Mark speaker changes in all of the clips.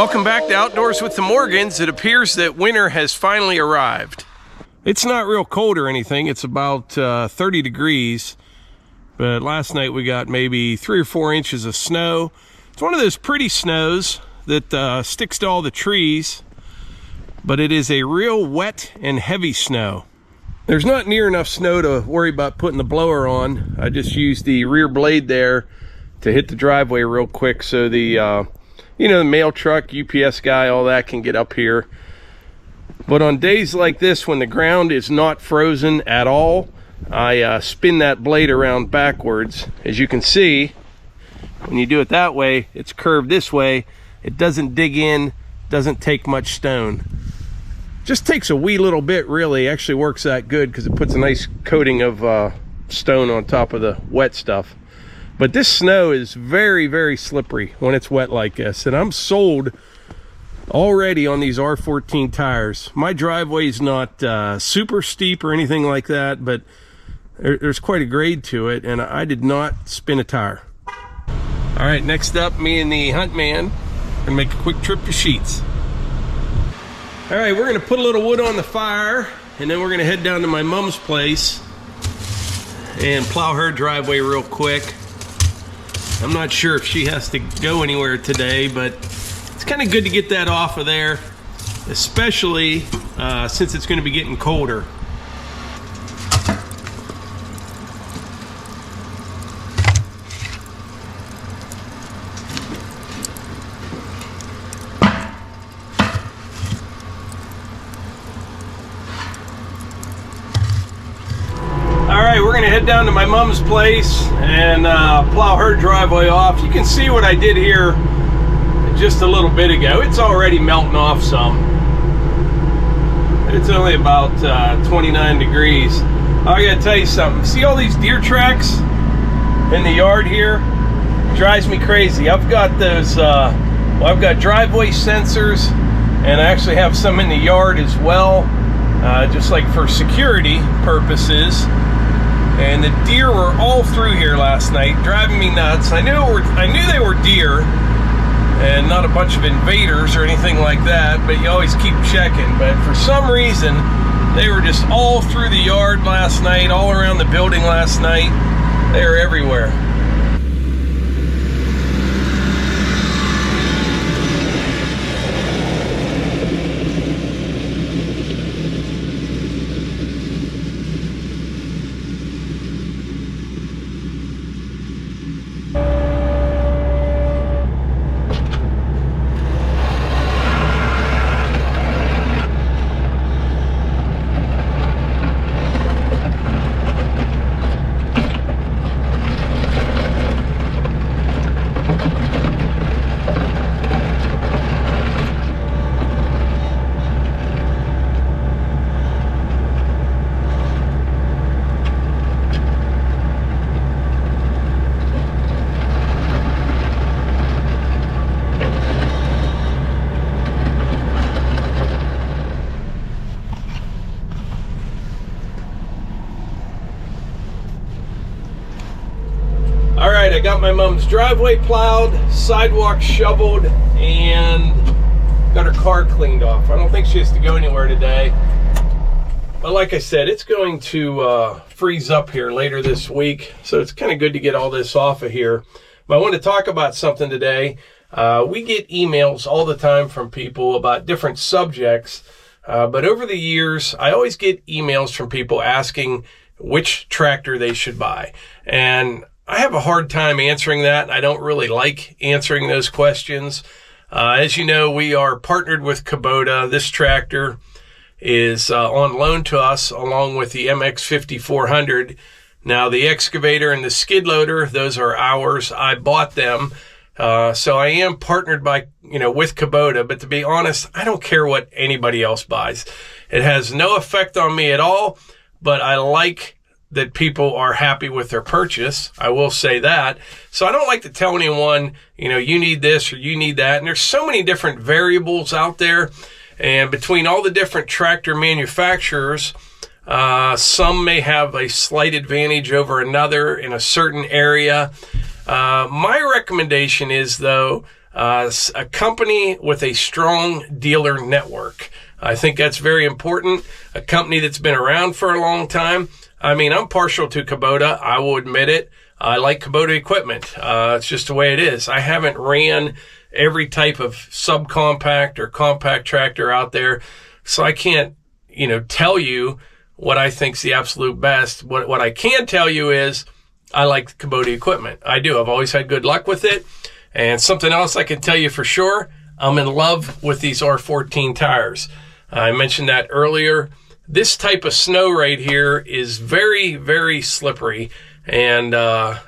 Speaker 1: Welcome back to Outdoors with the Morgans. It appears that winter has finally arrived. It's not real cold or anything. It's about 30 degrees. But last night we got maybe 3 or 4 inches of snow. It's one of those pretty snows that sticks to all the trees. But it is a real wet and heavy snow. There's not near enough snow to worry about putting the blower on. I just used the rear blade there to hit the driveway real quick so the you know, the mail truck, UPS guy, all that can get up here. But on days like this, when the ground is not frozen at all, I spin that blade around backwards. As you can see, when you do it that way, it's curved this way. It doesn't dig in, doesn't take much stone. Just takes a wee little bit, really. Actually works that good because it puts a nice coating of stone on top of the wet stuff. But this snow is very, very slippery when it's wet like this. And I'm sold already on these R14 tires. My driveway is not super steep or anything like that, but there's quite a grade to it, and I did not spin a tire. All right, next up, me and the hunt man are gonna make a quick trip to Sheets. All right, we're gonna put a little wood on the fire, and then we're gonna head down to my mom's place and plow her driveway real quick. I'm not sure if she has to go anywhere today, but it's kind of good to get that off of there, especially since it's going to be getting colder. We're gonna head down to my mom's place and plow her driveway off. You can see what I did here just a little bit ago. It's already melting off some. It's only about 29 degrees. I gotta tell you something. See all these deer tracks in the yard here? It drives me crazy. I've got those, well, I've got driveway sensors, and I actually have some in the yard as well, just like for security purposes. And the deer were all through here last night, driving me nuts. I knew they were deer and not a bunch of invaders or anything like that, but you always keep checking. But for some reason, they were just all through the yard last night, all around the building last night. They were everywhere. I got my mom's driveway plowed, sidewalk shoveled, and got her car cleaned off. I don't think she has to go anywhere today. But like I said, it's going to freeze up here later this week, so it's kind of good to get all this off of here. But I want to talk about something today. We get emails all the time from people about different subjects, but over the years, I always get emails from people asking which tractor they should buy. And I have a hard time answering that. I don't really like answering those questions. As you know, we are partnered with Kubota. This tractor is on loan to us along with the MX5400. Now, the excavator and the skid loader, those are ours. I bought them. So I am partnered with Kubota, but to be honest, I don't care what anybody else buys. It has no effect on me at all, but I like that people are happy with their purchase. I will say that. So I don't like to tell anyone, you need this or you need that. And there's so many different variables out there. And between all the different tractor manufacturers, some may have a slight advantage over another in a certain area. My recommendation is, though, a company with a strong dealer network. I think that's very important. A company that's been around for a long time. I mean, I'm partial to Kubota. I will admit it. I like Kubota equipment. It's just the way it is. I haven't ran every type of subcompact or compact tractor out there, so I can't, tell you what I think's the absolute best. What I can tell you is I like Kubota equipment. I do. I've always had good luck with it. And something else I can tell you for sure, I'm in love with these R14 tires. I mentioned that earlier. This type of snow right here is very, very slippery. And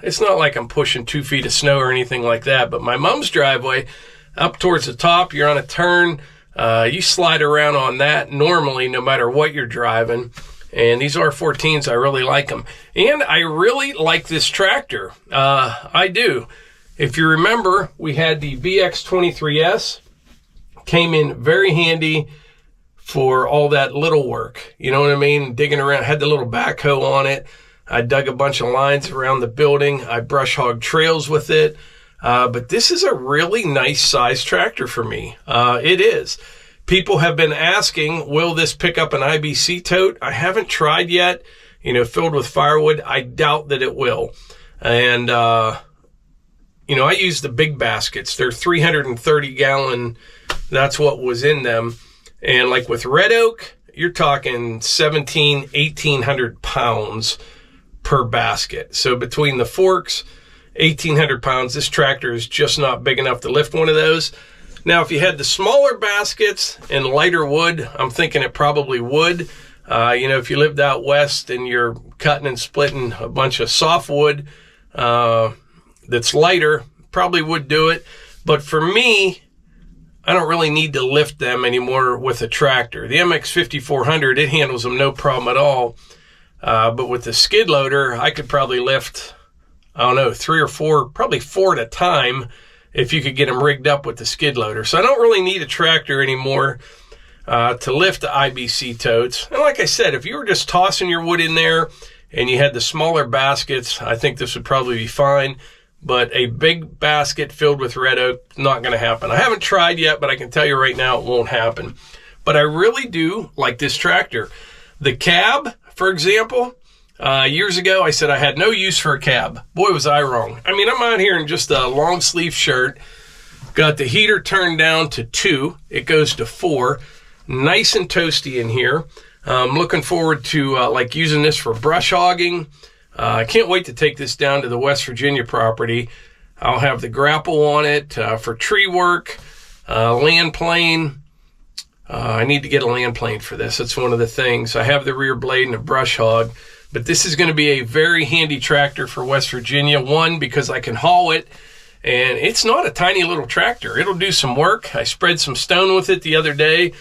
Speaker 1: it's not like I'm pushing 2 feet of snow or anything like that. But my mom's driveway, up towards the top, you're on a turn. You slide around on that normally, no matter what you're driving. And these R14s, I really like them. And I really like this tractor. I do. If you remember, we had the VX23S. Came in very handy for all that little work. You know what I mean? Digging around. Had the little backhoe on it. I dug a bunch of lines around the building. I brush hogged trails with it. But this is a really nice size tractor for me. It is. People have been asking, will this pick up an IBC tote? I haven't tried yet. Filled with firewood. I doubt that it will. And, I use the big baskets. They're 330 gallon. That's what was in them. And like with red oak, you're talking 1,800 pounds per basket. So between the forks, 1,800 pounds. This tractor is just not big enough to lift one of those. Now, if you had the smaller baskets and lighter wood, I'm thinking it probably would. If you lived out west and you're cutting and splitting a bunch of softwood that's lighter, probably would do it. But for me, I don't really need to lift them anymore with a tractor. The MX 5400, it handles them no problem at all. But with the skid loader, I could probably lift, 3 or 4, probably 4 at a time if you could get them rigged up with the skid loader. So I don't really need a tractor anymore to lift the IBC totes. And like I said, if you were just tossing your wood in there and you had the smaller baskets, I think this would probably be fine. But a big basket filled with red oak, not going to happen. I haven't tried yet, but I can tell you right now it won't happen. But I really do like this tractor. The cab, for example, years ago I said I had no use for a cab. Boy, was I wrong. I mean, I'm out here in just a long sleeve shirt. Got the heater turned down to 2. It goes to 4. Nice and toasty in here. I'm looking forward to using this for brush hogging. I can't wait to take this down to the West Virginia property. I'll have the grapple on it for tree work, land plane. I need to get a land plane for this. That's one of the things. I have the rear blade and a brush hog, but this is going to be a very handy tractor for West Virginia. One, because I can haul it, and it's not a tiny little tractor. It'll do some work. I spread some stone with it the other day.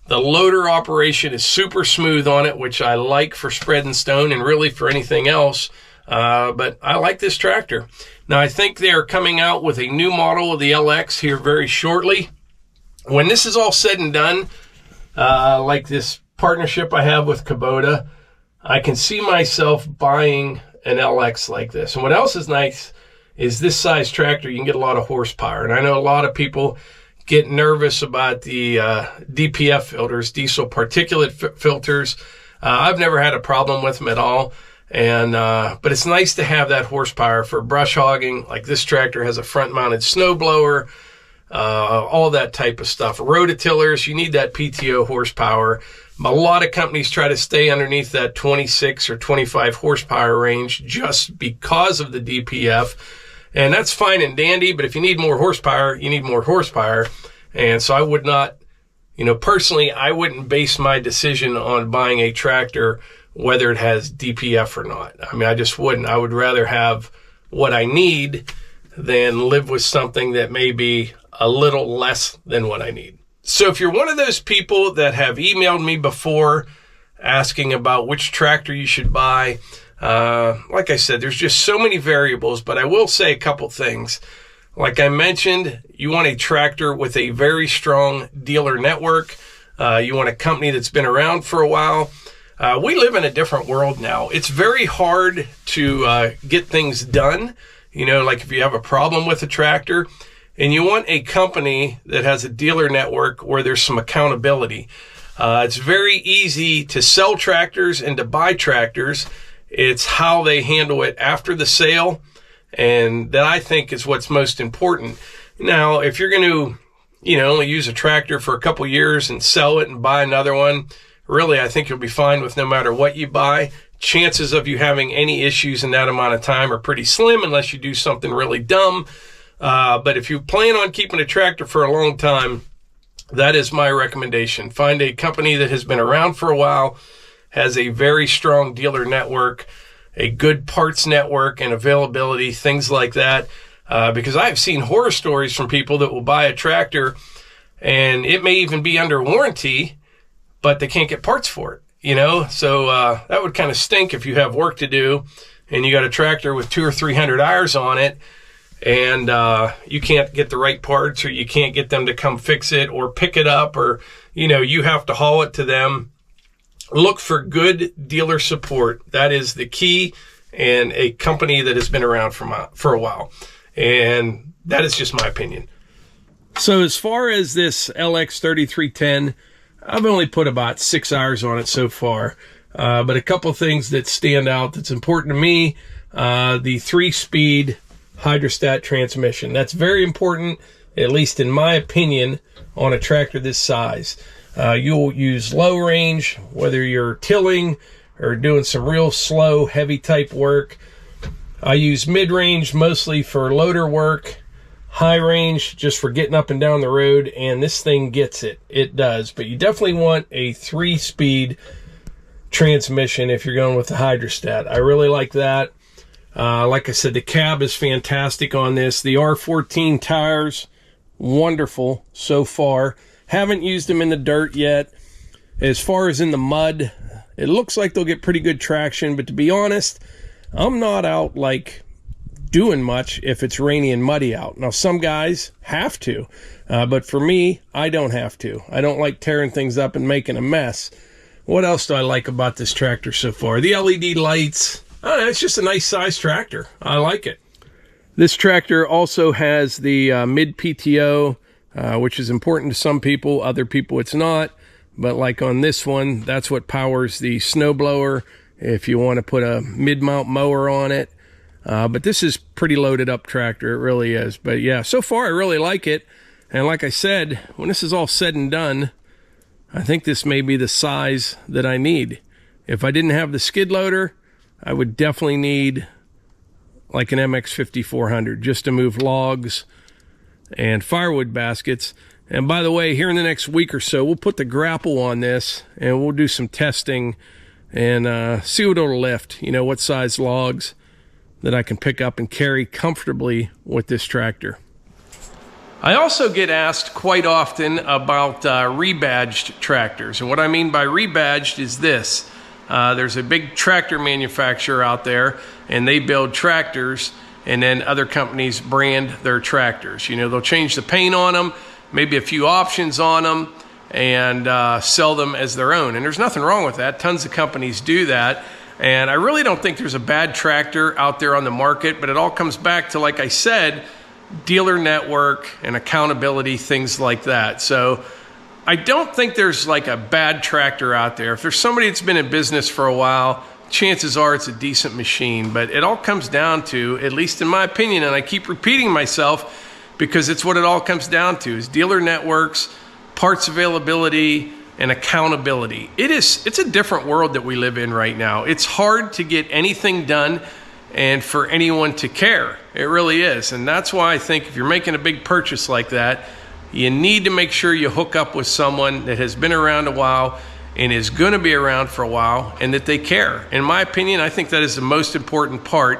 Speaker 1: The loader operation is super smooth on it, which I like for spreading stone and really for anything else. But I like this tractor. Now, I think they're coming out with a new model of the LX here very shortly. When this is all said and done, like this partnership I have with Kubota, I can see myself buying an LX like this. And what else is nice is this size tractor, you can get a lot of horsepower. And I know a lot of people get nervous about the DPF filters, diesel particulate filters. I've never had a problem with them at all. And but it's nice to have that horsepower for brush hogging. Like this tractor has a front mounted snow blower, all that type of stuff. Rototillers, you need that PTO horsepower. A lot of companies try to stay underneath that 26 or 25 horsepower range just because of the DPF. And that's fine and dandy, but if you need more horsepower, you need more horsepower. And so I would not, personally, I wouldn't base my decision on buying a tractor whether it has DPF or not. I mean, I just wouldn't. I would rather have what I need than live with something that may be a little less than what I need. So if you're one of those people that have emailed me before asking about which tractor you should buy, like I said, there's just so many variables, but I will say a couple things. Like I mentioned, you want a tractor with a very strong dealer network. You want a company that's been around for a while. We live in a different world now. It's very hard to get things done. Like if you have a problem with a tractor, and you want a company that has a dealer network where there's some accountability. It's very easy to sell tractors and to buy tractors. It's how they handle it after the sale, and that I think is what's most important. Now, if you're going to, only use a tractor for a couple years and sell it and buy another one, really, I think you'll be fine with no matter what you buy. Chances of you having any issues in that amount of time are pretty slim unless you do something really dumb. But if you plan on keeping a tractor for a long time, that is my recommendation. Find a company that has been around for a while, has a very strong dealer network, a good parts network and availability, things like that. Because I've seen horror stories from people that will buy a tractor and it may even be under warranty, but they can't get parts for it, So that would kind of stink if you have work to do and you got a tractor with 200 or 300 hours on it and you can't get the right parts, or you can't get them to come fix it or pick it up, or, you have to haul it to them. Look for good dealer support. That is the key, and a company that has been around for a while. And that is just my opinion. So as far as this LX3310, I've only put about 6 hours on it so far. But a couple things that stand out that's important to me, the 3-speed hydrostat transmission. That's very important, at least in my opinion, on a tractor this size. You'll use low range, whether you're tilling or doing some real slow, heavy type work. I use mid-range mostly for loader work, high range just for getting up and down the road, and this thing gets it. It does. But you definitely want a 3-speed transmission if you're going with the hydrostat. I really like that. Like I said, the cab is fantastic on this. The R14 tires, wonderful so far. Haven't used them in the dirt yet. As far as in the mud, it looks like they'll get pretty good traction, but to be honest, I'm not out like doing much if it's rainy and muddy out. Now, some guys have to, but for me, I don't have to. I don't like tearing things up and making a mess. What else do I like about this tractor so far? The LED lights. It's just a nice size tractor. I like it. This tractor also has the mid PTO, which is important to some people. Other people it's not. But like on this one, that's what powers the snowblower if you want to put a mid-mount mower on it. But this is pretty loaded up tractor. It really is. But yeah, so far I really like it. And like I said, when this is all said and done, I think this may be the size that I need. If I didn't have the skid loader, I would definitely need like an MX5400 just to move logs and firewood baskets. And by the way, here in the next week or so, we'll put the grapple on this and we'll do some testing and see what it'll lift, what size logs that I can pick up and carry comfortably with this tractor. I also get asked quite often about rebadged tractors. And what I mean by rebadged is this. There's a big tractor manufacturer out there, and they build tractors, and then other companies brand their tractors. They'll change the paint on them, maybe a few options on them, and sell them as their own. And there's nothing wrong with that. Tons of companies do that. And I really don't think there's a bad tractor out there on the market, but it all comes back to, like I said, dealer network and accountability, things like that. So I don't think there's like a bad tractor out there. If there's somebody that's been in business for a while, chances are it's a decent machine. But it all comes down to, at least in my opinion, and I keep repeating myself because it's what it all comes down to, is dealer networks, parts availability, and accountability. It's a different world that we live in right now. It's hard to get anything done and for anyone to care. It really is. And that's why I think if you're making a big purchase like that, you need to make sure you hook up with someone that has been around a while and is going to be around for a while, and that they care. In my opinion, I think that is the most important part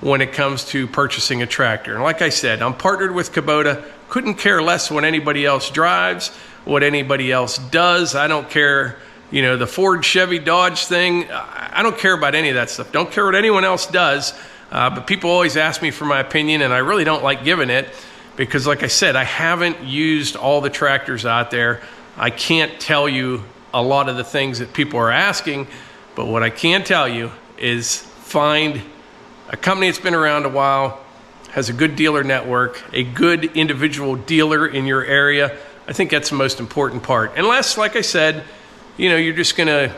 Speaker 1: when it comes to purchasing a tractor. And like I said, I'm partnered with Kubota. Couldn't care less what anybody else drives, what anybody else does. I don't care, the Ford, Chevy, Dodge thing. I don't care about any of that stuff. Don't care what anyone else does. But people always ask me for my opinion, and I really don't like giving it because, like I said, I haven't used all the tractors out there. I can't tell you a lot of the things that people are asking, but what I can tell you is find a company that's been around a while, has a good dealer network, a good individual dealer in your area. I think that's the most important part. Unless, like I said, you know, you're just gonna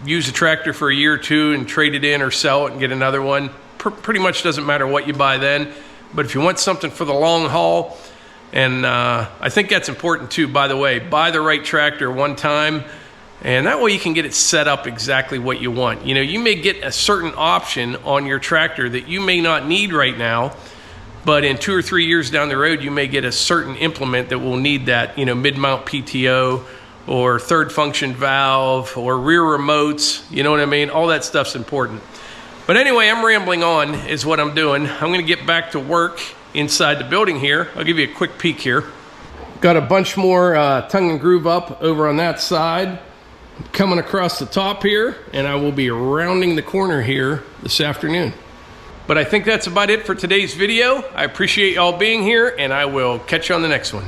Speaker 1: use a tractor for a year or two and trade it in or sell it and get another one. Pretty much doesn't matter what you buy then. But if you want something for the long haul, and I think that's important too, by the way, buy the right tractor one time, and that way you can get it set up exactly what you want. You know, you may get a certain option on your tractor that you may not need right now, but in 2 or 3 years down the road, you may get a certain implement that will need that, you know, mid-mount PTO or third function valve or rear remotes, you know what I mean? All that stuff's important. But anyway, I'm rambling on is what I'm doing. I'm gonna get back to work inside the building here. I'll give you a quick peek here. Got a bunch more tongue and groove up over on that side, coming across the top here, and I will be rounding the corner here this afternoon. But I think that's about it for today's video. I appreciate y'all being here, and I will catch you on the next one.